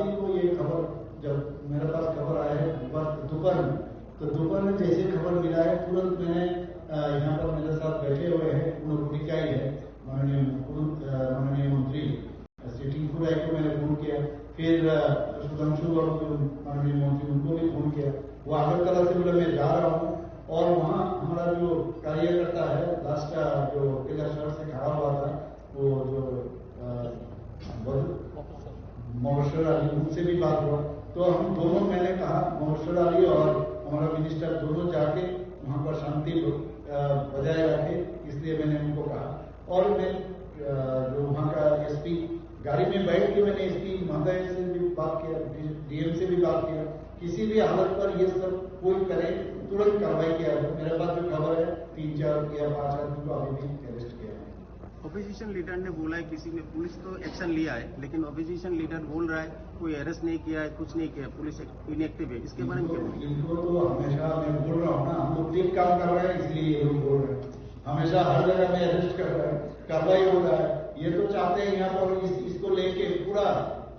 रात्रि को ये खबर, जब मेरे पास खबर आया है दोपहर में, तो दोपहर में जैसे खबर मिला है तुरंत मैंने यहाँ पर मेरे साथ बैठे हुए हैं पुनर्विकाई है माननीय मंत्री श्री टिंकू राय को मैंने फोन किया, फिर सुधांशु बाबू माननीय मंत्री उनको भी फोन किया। वो आगरतला से बोले मैं जा रहा हूँ, और वहाँ हमारा जो कार्यकर्ता है लास्ट जो किला शहर से खड़ा हुआ था, वो जो मोबशर अली, उनसे भी बात हुआ। तो हम दोनों, मैंने कहा मोबशर अली और हमारा मिनिस्टर दोनों जाके वहाँ पर शांति बजाय रखे, इसलिए मैंने उनको कहा। और मैं जो वहाँ का एसपी, गाड़ी में बैठ के मैंने एसपी महोदय से भी बात किया, डीएम से भी बात किया, किसी भी हालत पर ये सब कोई करे तुरंत कार्रवाई किया है। मेरे पास जो खबर है 3-4 या 5 आदमी को अभी भी अरेस्ट किया है। ऑपोजिशन लीडर ने बोला है किसी ने, पुलिस तो एक्शन लिया है, लेकिन ऑपोजिशन लीडर बोल रहा है कोई अरेस्ट नहीं किया है, कुछ नहीं किया, पुलिस इनएक्टिव है, इसके बारे में क्या बोलेंगे? इनको तो हमेशा मैं बोल रहा हूँ ना, हम लोग ठीक काम कर रहे हैं, इसलिए ये लोग बोल रहे हैं। हमेशा हर जगह में अरेस्ट कर रहे हैं, कार्रवाई हो रहा है। ये तो चाहते हैं यहाँ पर इसको लेके पूरा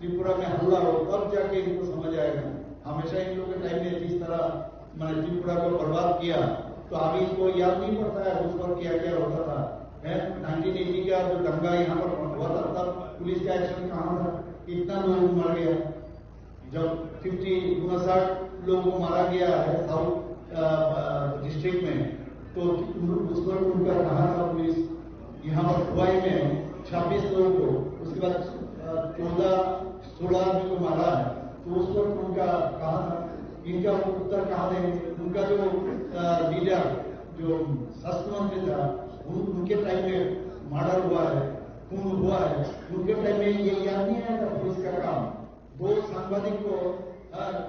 त्रिपुरा में हल्ला हो, तब जाके इनको समझ आएगा। हमेशा इन लोगों के टाइम में जिस तरह मैंने त्रिपुरा को बर्बाद किया, तो अभी इनको याद नहीं पड़ता है उस पर क्या क्या होता था। 1980 का जो दंगा यहाँ पर हुआ था, तब पुलिस का एक्शन कहाँ था? इतना लोग मर गया। जब 59 लोगों को मारा गया है साउथ डिस्ट्रिक्ट में, तो उस पर उनका कहा था पुलिस। यहाँ पर खुवाई में 26 लोगों को, उसके बाद 14-16 आदमी को मारा है, तो उस पर उनका कहा था। इनका उत्तर कहा देंगे? उनका जो लीडर, जो स्वास्थ्य मंत्री था, उनके टाइम में मर्डर हुआ है, खून हुआ है, उनके टाइम में ये याद नहीं आया था पुलिस का काम? 2 सांबादिक को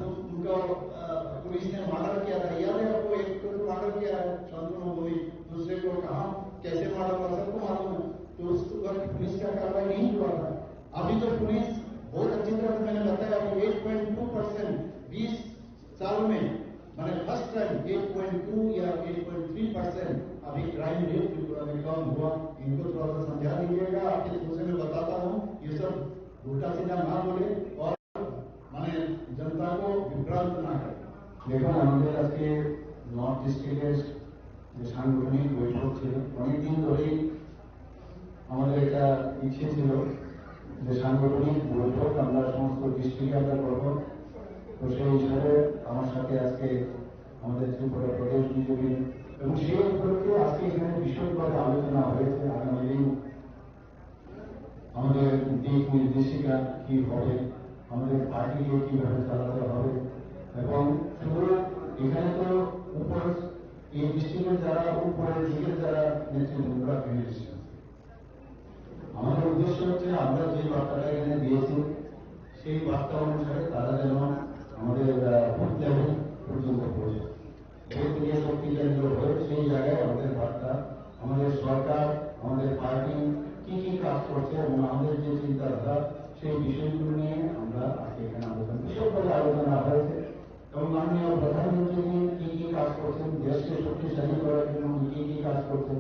उनका पुलिस ने मर्डर किया था, याद है आपको? एक को मर्डर किया है शांतनु गोई, दूसरे को कहा कैसे मर्डर हुआ सबको मालूम है। तो उस वक्त पुलिस का कार्रवाई नहीं हुआ था। अभी तो पुलिस बहुत अच्छी तरह से, मैंने बताया कि 8.2% 20 साल में, मैंने फर्स्ट टाइम 8.2 या 8.3% अभी क्राइम रेट त्रिपुरा में कम हुआ। इनको थोड़ा सा समझा दीजिएगा, आपके दूसरे में बताता हूँ, ये सब उल्टा सीधा ना बोले और मैंने जनता को विभ्रांत ना करे। দেখুন, আমাদের আজকে নর্থ ডিস্ট্রিক্টের যে সাংগঠনিক বৈঠক ছিল, অনেকদিন ধরেই আমাদের একটা ইচ্ছে ছিল যে সাংগঠনিক বৈঠক আমরা সমস্ত ডিস্ট্রিক্টে আমরা করব। তো সেই হিসাবে আমার সাথে আজকে আমাদের ত্রিপুরা প্রদেশ বিজেপি এবং সেই উপলক্ষে আজকে এখানে বিশদভাবে আলোচনা হয়েছে। আগামী দিন আমাদের দিক নির্দেশিকা কি হবে, আমাদের পার্টিকে কিভাবে চালাতে হবে, এবং শুধু এখানে তো উপর এই ডিস্ট্রিক্টের যারা উপরের দিকের যারা নেতৃবৃন্দরা পেয়েছে, আমাদের উদ্দেশ্য হচ্ছে আমরা যে বার্তাটা এখানে দিয়েছি সেই বার্তা অনুসারে তারা যেন আমাদের বুথ লেভেল পর্যন্ত পৌঁছে, বুথ থেকে শক্তি কেন্দ্র হয়ে সেই জায়গায় আমাদের বার্তা, আমাদের সরকার, আমাদের পার্টি কি কি কাজ করছে এবং আমাদের যে চিন্তাধারা, সেই বিষয়গুলো নিয়ে আমরা আজকে এখানে আলোচনা, বিশেষভাবে আলোচনা হয়েছে। এবং মাননীয় প্রধানমন্ত্রী কি কি কাজ করছেন, দেশকে শক্তিশালী করার জন্য কি কি কাজ করছেন,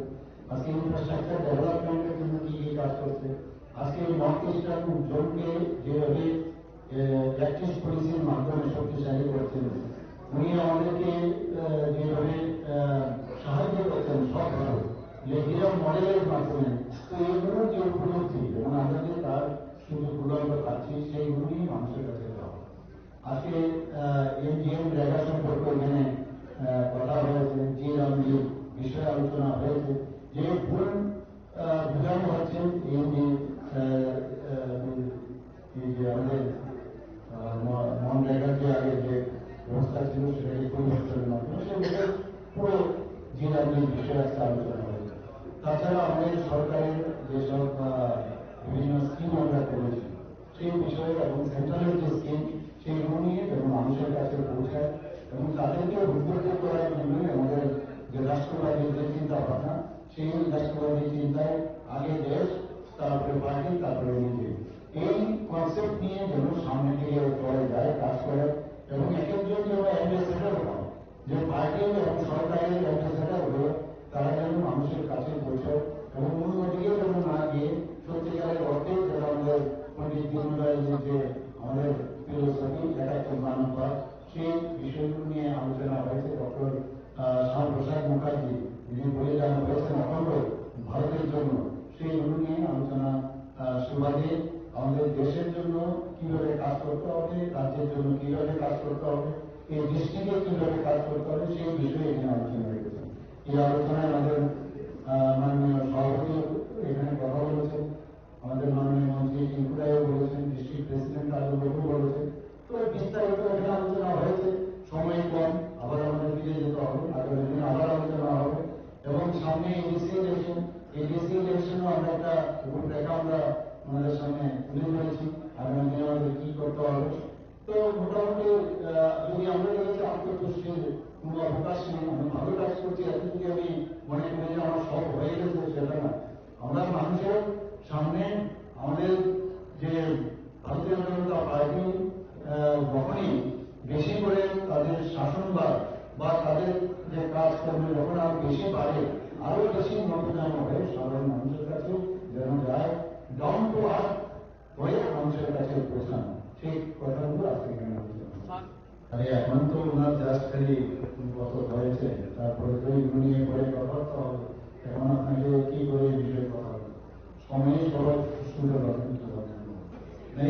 আজকে ইনফ্রাস্ট্রাকচার ডেভেলপমেন্টের জন্য কি কি কাজ করছে, আজকে নর্থ ইস্টার্ন জোনকে যেভাবে প্র্যাকটিস পলিসির মাধ্যমে শক্তিশালী করছেন, উনি আমাদেরকে যেভাবে সাহায্য করছেন সবভাবে লেখিয়া মডেলের মাধ্যমে। তো এইগুলো যে উপলব্ধি এবং আমরা যে তার সুযোগগুলো আমরা পাচ্ছি, সেইগুলি মানুষের কাছে দেওয়া। আজকে এনজিএম জায়গা সম্পর্কে এখানে কথা হয়েছে, যে আমি বিষয়ে আলোচনা হয়েছে, যে ভুল বোঝানো হচ্ছে এই যে আমাদের মনরেগার যে আগে যে ব্যবস্থা ছিল সেটাকে পরিবর্তনের মাধ্যমে সেগুলো পুরো জিরামের বিষয়ে আজকে আলোচনা হয়েছে। তাছাড়া আমাদের সরকারের যেসব বিভিন্ন স্কিম আমরা করেছি সেই বিষয়ে এবং সেন্ট্রালের যে স্কিম সেইগুলো নিয়ে যেন মানুষের কাছে পৌঁছায় এবং তাদেরকে উদ্বুদ্ধ করার জন্য আমাদের যে রাষ্ট্রবাদীর যে চিন্তা ভাবনা, সেই রাষ্ট্রবাদী চিন্তায় আগে দেশ, তারপরে পার্টি, তারপরে নিজে, এই কনসেপ্ট নিয়ে যেন সামনে দিকে চলে যায়, কাজ করে এবং এক একজন যেন অ্যাম্বাসেডর হয়, যে পার্টি এবং সরকারের অ্যাম্বাসেডর হয়ে তারা যেন মানুষের কাছে পৌঁছায় এবং অন্যদিকে যেন না গিয়ে সত্যিকারের অর্থে যেন আমাদের পণ্ডিত দীনদয়াল যে আমাদের ফিলোসফি, একাত্তর মানববাদ, সেই বিষয়গুলো নিয়ে আলোচনা হয়েছে। ডক্টর শ্যামাপ্রসাদ মুখার্জি যিনি বলিদান হয়েছেন অখণ্ড ভারতের জন্য, সেইগুলো নিয়ে আলোচনা সুবাদে আমাদের দেশের জন্য কিভাবে কাজ করতে হবে, রাজ্যের জন্য কিভাবে কাজ করতে হবে, এই দৃষ্টিতে কিভাবে কাজ করতে হবে, সেই বিষয়ে এখানে আলোচনা হয়েছে। এই আলোচনায় আমাদের মাননীয় সভাপতি এখানে কথা বলেছেন, আমাদের মাননীয় মন্ত্রী ত্রিপুরায়ও বলেছেন, ডিস্ট্রিক্ট প্রেসিডেন্ট আজও বলেছেন। তো বিস্তারিত এখানে আলোচনা হয়েছে। সময় কম, আবার আমাদের ফিরে যেতে হবে, আগামী দিন আবার আলোচনা হবে। এবং সামনে এডিসি ইলেকশন, এডিসি ইলেকশনও আমরা একটা রূপরেখা আমরা আমাদের সামনে তুলে ধরেছি, আগামী দিনে আমাদের কি করতে হবে। তো মোটামুটি যদি আমরা দেখেছি আত্মতুষ্টির কোনো অবকাশ নেই, আমি ভালো কাজ করছি, এত যদি আমি মনে করি যে আমার সব হয়ে গেছে, সেটা না। আমরা মানুষের সামনে আমাদের যে ভারতীয় জনতা পার্টি যখনই বেশি করে তাদের শাসনভার বা তাদের যে কাজকর্মে যখন আরো বেশি বাড়ে, আরো বেশি নবজান হয়ে সাধারণ মানুষের কাছে যেন যায়, ডাউন টু আর্থ হয়ে মানুষের কাছে পৌঁছানো, সেই কথাগুলো আজকে এখানে আরে এখন তো ওনার জাস্ট খালি কত হয়েছে, তারপরে তো এগুলো নিয়ে পরে কথাবার্তা হবে। এখন আপনাকে কি করে এই বিষয়ে কথা হবে, সময়ে সবাই শুনতে পারবেন।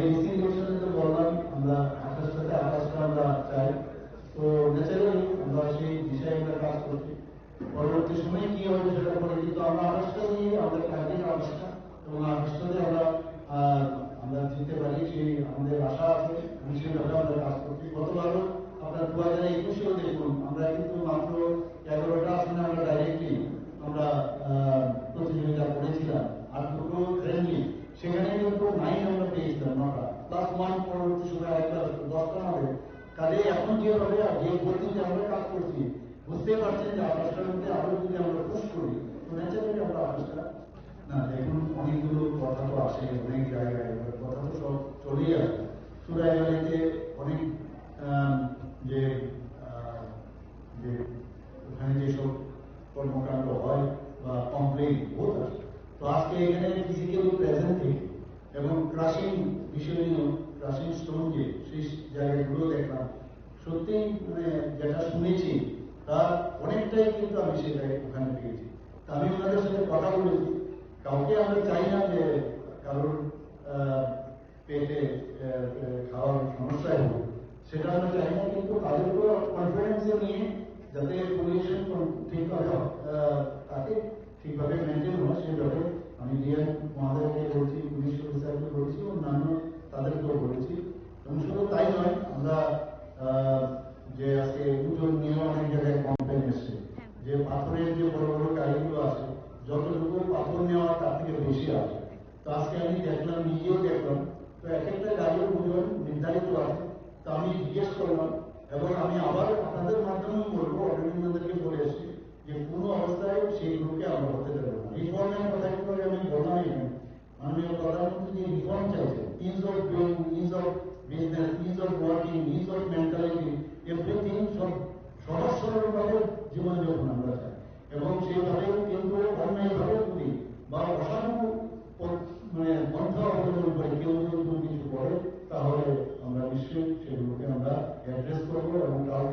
এসি ইলেকশনে তো বললাম আমরা 28 আমরা চাই, তো ন্যাচারালি আমরা সেই বিষয়ে আমরা কাজ করছি। পরবর্তী সময়ে কি হবে সেটা করে, কিন্তু আমরা 28 নিয়ে আমাদের টার্গেট 28, এবং 28 আমরা জিততে পারি সেই আমাদের আশা আছে, এবং সেভাবে আমরা কাজ করছি। গতবারও আপনার 2021-এও দেখুন আমরা কিন্তু মাত্র 11টা আসনে আমরা ডাইরেক্টলি আমরা প্রতিযোগিতা করেছিলাম, আর দুটো ফ্রেন্ডলি, সেখানে কিন্তু 9 আমরা পেয়েছিলাম, 9টা প্লাস 1 পরবর্তী সময় একটা 10টা হবে। কাজে এখন যেভাবে যে গতিতে আমরা কাজ করছি, বুঝতে পারছেন যে 28টার মধ্যে আরো যদি আমরা পুশ করি, তো ন্যাচারালি আমরা 28টা না। দেখুন অনেকগুলো কথা তো আসে অনেক জায়গায়, কথা তো সব চলেই আসে। সুরাইবাড়িতে অনেক যে ওখানে যেসব কর্মকাণ্ড হয় বা কমপ্লেন বহুত আসে, তো আজকে এখানে ফিজিক্যালি প্রেজেন্ট থেকে এবং ক্রাশিং বিষয় নিয়ে ক্রাশিং স্টোন যে সেই জায়গাগুলো দেখলাম, সত্যি মানে যেটা শুনেছি তার অনেকটাই কিন্তু আমি সেটাই ওখানে পেয়েছি। আমি ওনাদের সাথে কথা বলেছি, কাউকে আমরা চাই না যে কারোর পেটে খাওয়ার সমস্যায় হোক, সেটা আমরা চাই না, কিন্তু তাদেরকেও কনফিডেন্সে নিয়ে যাতে পজিশন ঠিকভাবে তাকে ঠিকভাবে মেনটেন হয়, সেভাবে আমি ডিএম মহোদয়কে বলছি, পুলিশ অফিসারকে বলছি, অন্যান্য তাদেরকেও বলেছি। এবং শুধু তাই নয়, আমরা যে আজকে পুজোর নিয়েও অনেক জায়গায় কমপ্লেন এসছে যে পাথরের যে বড় বড় গাড়িগুলো আছে, যতটুকু পাথর নেওয়া তার থেকে বেশি আছে। তো আজকে আমি দেখলাম, নিজেও দেখলাম, তো এক একটা গাড়ির ওজন নির্ধারিত আছে। তো আমি জিজ্ঞেস করলাম, এবং আমি আবার আপনাদের মাধ্যমে বলবো, অভিনন্দনদেরকে বলে এসেছি যে কোনো অবস্থায় সেই গ্রুপকে আমরা হতে দেবো না। রিফর্মের কথা কিন্তু আমি বললাম, এখানে মাননীয় প্রধানমন্ত্রী যে রিফর্ম চাইছে, is of doing, is of business, is of working, is of mentality, everything সব সহজ সরলভাবে জীবনযাপন আমরা চাই, এবং সেইভাবে কিন্তু অন্যায়ভাবে করি বা অসাধু